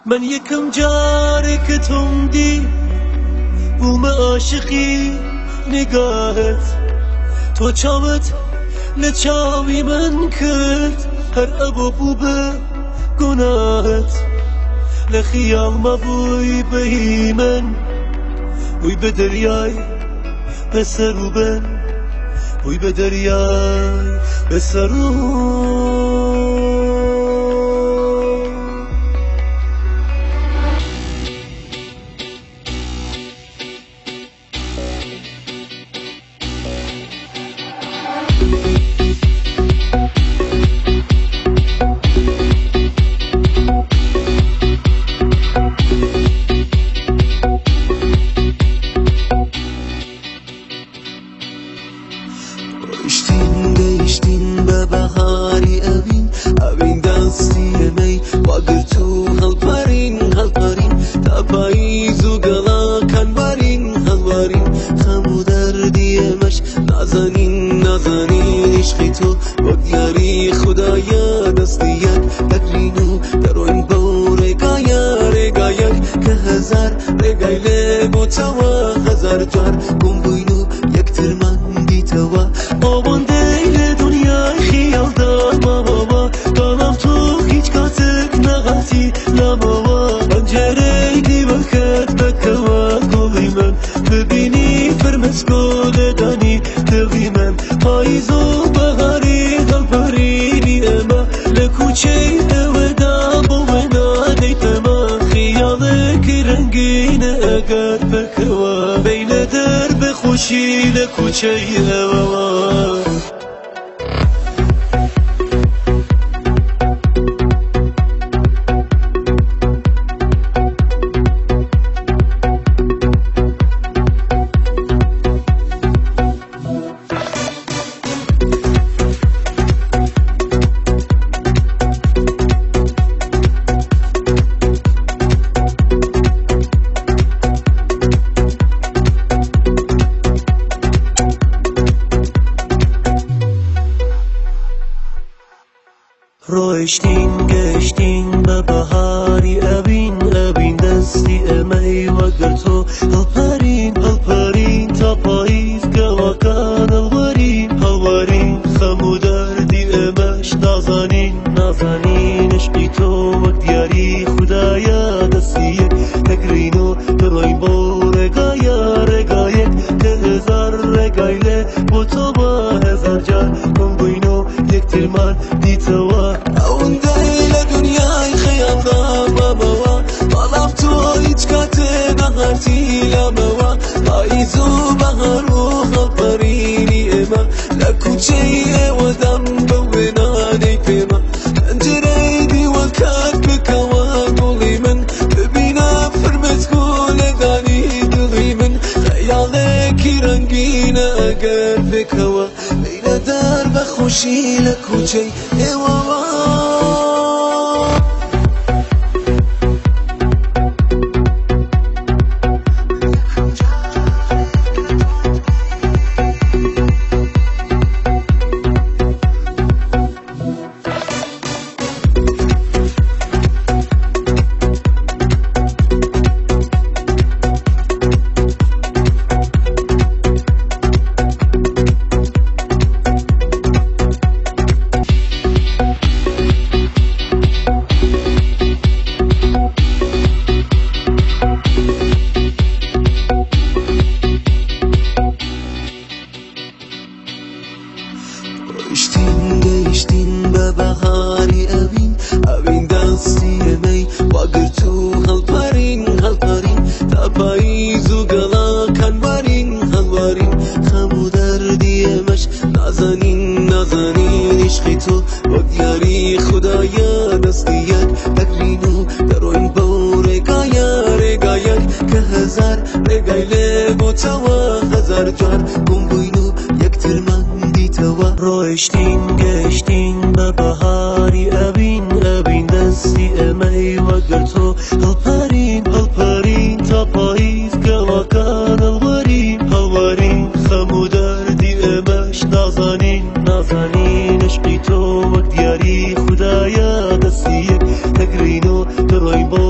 من یکم جاره که تندی بوم عاشقی نگاهت تو چاوت لچاوی من کرد هر ابو بوبه گناهت لخیال مبوی بهی من بوی به دریای بسر و بن بوی به دریای بسر و گەیشتین بە بەهاری ئەوین دەستیەمەی واگر تو هەڵپەرین تا پاییز و گەڵاکان هەڵوارین خەموو دەردی ئێمەش نازانین عشقی تۆ وەک دیاری خودایە دەستی یەک دەگرین و دەڕۆین بەو ڕێگایەک کە هەزار ڕێگای لێ بۆتەوە هەزار جار گوم بووین و یەکترمان دیتەوە ئەوەندەی لە دنیای خیاڵدا ماوەوە بەڵام تۆ هیچ کاتێک نەهاتی لامەوە پەنجەرەی دیوەکەت بکەوە گۆڵی من ببینی فرمەسکۆ لەدانی دڵی من پاییز و بەهاری هەڵپەرینی ئێمە لە کوچەی ئێوەدا بۆ وێنانەی پەمە خیاڵێکی ڕەنگینە ئەگەر بکەوە بینە دەربە خۆشی لە کوچەی ئێوەوە ڕۆیشتین گەشتین بە بەهاری ئەوین دەستی ئێمەی وەگەر تۆ هەڵپەرین تا پاییز گەڵاکان هەڵوارین خەموو دەردی ئێمەش نازانین عشقی تۆ وەک دیاری خودایە دەستی یەک دەگرین و دەڕۆین بۆ ڕێگایەک کە هەزار ڕێگای لێ بۆ تۆوە هەزار جار گم بووین و یەکترمان دیتەوە ئەوەندەی لە دنیای خەیاڵدا مامەوە بەڵام تۆ هیچ کاتێ نەهاتی لامەوە پاییز و بەهار و هەڵپەرینی ئێمە لە کوچەی ئێوەدام بە وێنانەی پێمە پەنجەرەی دیوەکەت بکەوە گوڵی من ببینە فرمەسکۆ لەدانی دڵی من خەیاڵێکی ڕەنگینە ئەگەر بکەوە بینە دەربە خۆشی لە کوچەی ئێوەوە گەیشتین بە بەهاری ئەوین دەستی ئێمەی واگر تو هەڵپەرین تا پاییز و گەڵاکان هەڵوارین خەموو دەردی ئێمەش نازانین عشقی تۆ وەک دیاری خودایە دەستی یەک دەگرین و دەڕۆین بەو ڕێگایەک کە هەزار ڕێگای لێ بۆتەوە هەزار جار گوم بووین و یەکترمان دیتەوە ڕۆیشتین گەشتین بە بەهاری ئەوین دەستی ئێمەی وەگەر تۆ هەڵپەرین تا پاییز گەڵاکان هەڵوارین خەموو دەردی ئێمەش نازانین عشقی تۆ وەک دیاری خودایە دەستی یەک دەگرین و دەڕۆین بۆ